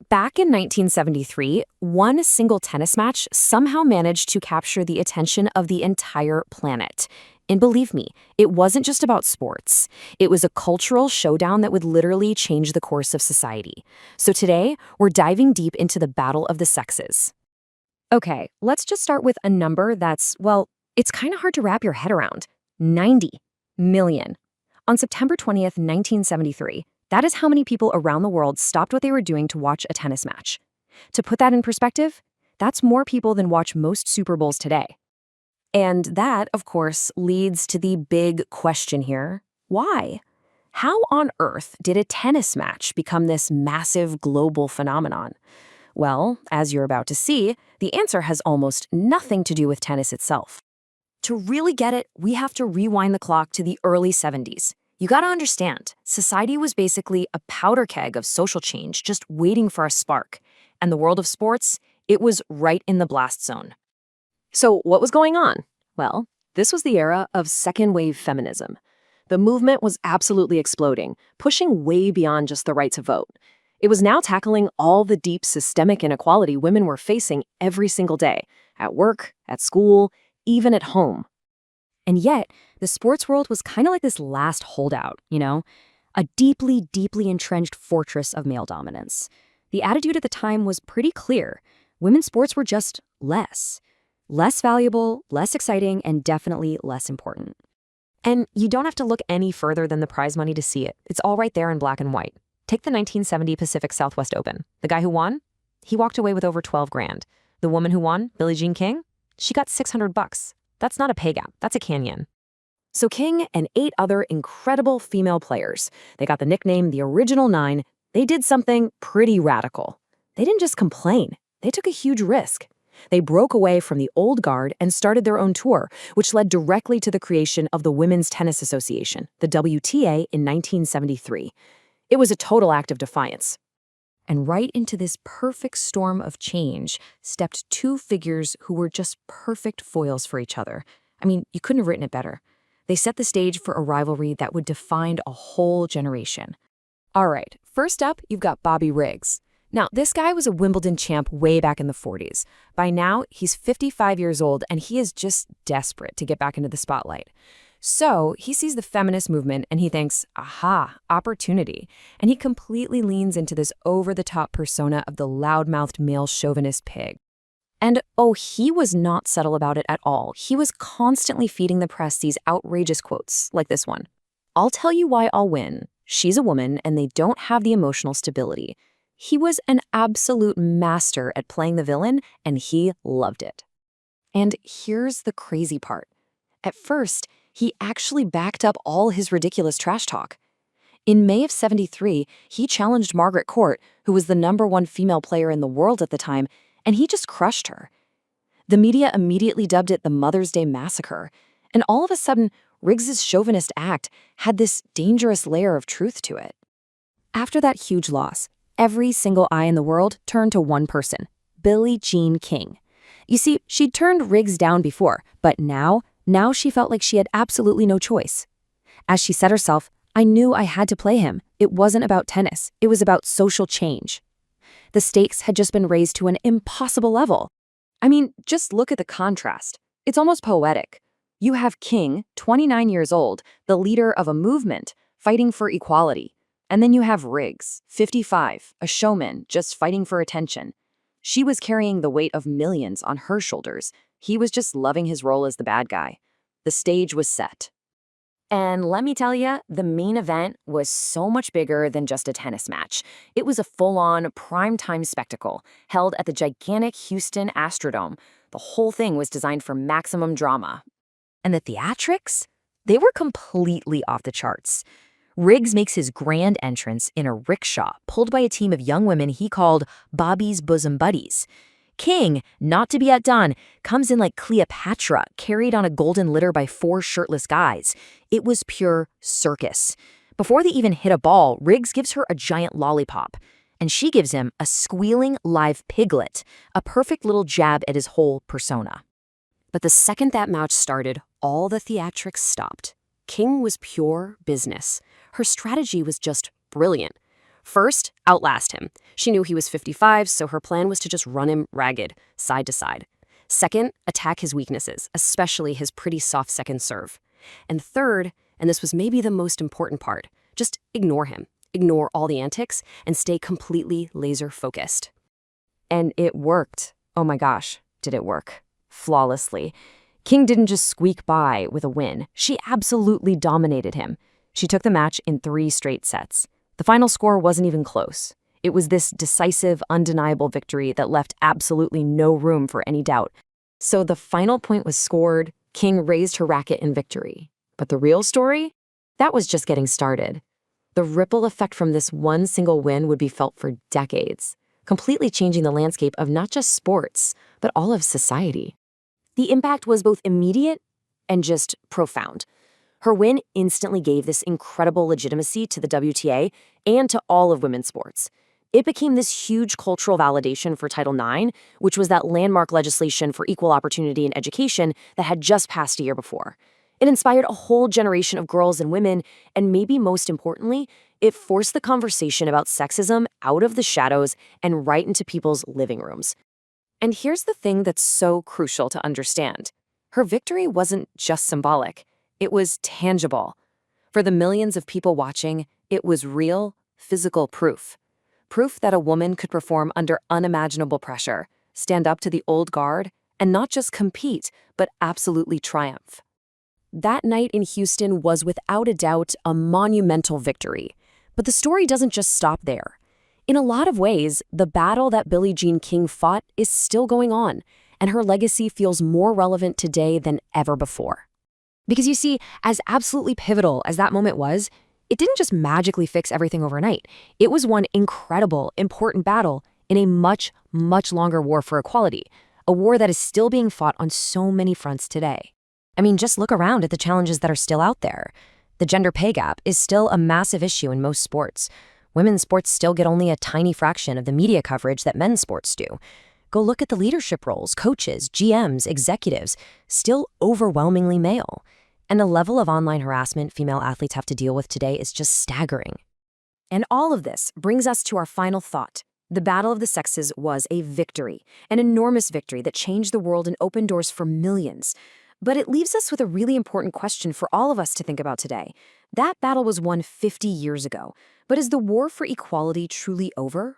back in 1973, one single tennis match somehow managed to capture the attention of the entire planet. And believe me, it wasn't just about sports. It was a cultural showdown that would literally change the course of society. So today, we're diving deep into the battle of the sexes. Okay, let's just start with a number that's, well, it's kind of hard to wrap your head around. 90 million. On September 20th, 1973, that is how many people around the world stopped what they were doing to watch a tennis match. To put that in perspective, that's more people than watch most Super Bowls today. And that, of course, leads to the big question here. Why? How on earth did a tennis match become this massive global phenomenon? Well, as you're about to see, the answer has almost nothing to do with tennis itself. To really get it, we have to rewind the clock to the early 70s. You gotta understand, society was basically a powder keg of social change just waiting for a spark. And the world of sports, it was right in the blast zone. So what was going on? Well, this was the era of second-wave feminism. The movement was absolutely exploding, pushing way beyond just the right to vote. It was now tackling all the deep systemic inequality women were facing every single day, at work, at school, even at home. And yet, the sports world was kind of like this last holdout, a deeply, deeply entrenched fortress of male dominance. The attitude at the time was pretty clear. Women's sports were just less valuable, less exciting, and definitely less important. And you don't have to look any further than the prize money to see it. It's all right there in black and white. Take the 1970 Pacific Southwest Open. The guy who won? He walked away with over 12 grand. The woman who won, Billie Jean King? She got $600. That's not a pay gap, that's a canyon. So King and 8 other incredible female players, they got the nickname the Original Nine, they did something pretty radical. They didn't just complain, they took a huge risk. They broke away from the old guard and started their own tour, which led directly to the creation of the Women's Tennis Association, the WTA, in 1973. It was a total act of defiance. And right into this perfect storm of change stepped 2 figures who were just perfect foils for each other. I mean, you couldn't have written it better. They set the stage for a rivalry that would define a whole generation. All right, first up, you've got Bobby Riggs. Now, this guy was a Wimbledon champ way back in the 40s. By now, he's 55 years old, and he is just desperate to get back into the spotlight. So he sees the feminist movement and he thinks, aha, opportunity. And he completely leans into this over-the-top persona of the loudmouthed male chauvinist pig. And oh, he was not subtle about it at all. He was constantly feeding the press these outrageous quotes, like this one. I'll tell you why I'll win. She's a woman and they don't have the emotional stability. He was an absolute master at playing the villain and he loved it. And here's the crazy part. At first, he actually backed up all his ridiculous trash talk. In May of '73, he challenged Margaret Court, who was the #1 female player in the world at the time, and he just crushed her. The media immediately dubbed it the Mother's Day Massacre, and all of a sudden, Riggs's chauvinist act had this dangerous layer of truth to it. After that huge loss, every single eye in the world turned to one person, Billie Jean King. You see, she'd turned Riggs down before, but now she felt like she had absolutely no choice. As she said herself, I knew I had to play him. It wasn't about tennis. It was about social change. The stakes had just been raised to an impossible level. I mean, just look at the contrast. It's almost poetic. You have King, 29 years old, the leader of a movement, fighting for equality. And then you have Riggs, 55, a showman, just fighting for attention. She was carrying the weight of millions on her shoulders. He was just loving his role as the bad guy. The stage was set. And let me tell you, the main event was so much bigger than just a tennis match. It was a full-on primetime spectacle held at the gigantic Houston Astrodome. The whole thing was designed for maximum drama. And the theatrics? They were completely off the charts. Riggs makes his grand entrance in a rickshaw pulled by a team of young women he called Bobby's bosom buddies. King, not to be outdone, comes in like Cleopatra, carried on a golden litter by 4 shirtless guys. It was pure circus. Before they even hit a ball, Riggs gives her a giant lollipop, and she gives him a squealing live piglet, a perfect little jab at his whole persona. But the second that match started, all the theatrics stopped. King was pure business. Her strategy was just brilliant. First, outlast him. She knew he was 55, so her plan was to just run him ragged, side to side. Second, attack his weaknesses, especially his pretty soft second serve. And third, and this was maybe the most important part, just ignore him. Ignore all the antics and stay completely laser-focused. And it worked. Oh my gosh, did it work? Flawlessly. King didn't just squeak by with a win. She absolutely dominated him. She took the match in 3 straight sets. The final score wasn't even close. It was this decisive, undeniable victory that left absolutely no room for any doubt. So the final point was scored. King raised her racket in victory. But the real story? That was just getting started. The ripple effect from this one single win would be felt for decades, completely changing the landscape of not just sports, but all of society. The impact was both immediate and just profound. Her win instantly gave this incredible legitimacy to the WTA and to all of women's sports. It became this huge cultural validation for Title IX, which was that landmark legislation for equal opportunity in education that had just passed a year before. It inspired a whole generation of girls and women, and maybe most importantly, it forced the conversation about sexism out of the shadows and right into people's living rooms. And here's the thing that's so crucial to understand. Her victory wasn't just symbolic. It was tangible. For the millions of people watching, it was real, physical proof. Proof that a woman could perform under unimaginable pressure, stand up to the old guard, and not just compete, but absolutely triumph. That night in Houston was without a doubt a monumental victory. But the story doesn't just stop there. In a lot of ways, the battle that Billie Jean King fought is still going on, and her legacy feels more relevant today than ever before. Because you see, as absolutely pivotal as that moment was, it didn't just magically fix everything overnight. It was one incredible, important battle in a much, much longer war for equality, a war that is still being fought on so many fronts today. I mean, just look around at the challenges that are still out there. The gender pay gap is still a massive issue in most sports. Women's sports still get only a tiny fraction of the media coverage that men's sports do. Go look at the leadership roles, coaches, GMs, executives, still overwhelmingly male. And the level of online harassment female athletes have to deal with today is just staggering. And all of this brings us to our final thought. The battle of the sexes was a victory, an enormous victory that changed the world and opened doors for millions. But it leaves us with a really important question for all of us to think about today. That battle was won 50 years ago, but is the war for equality truly over?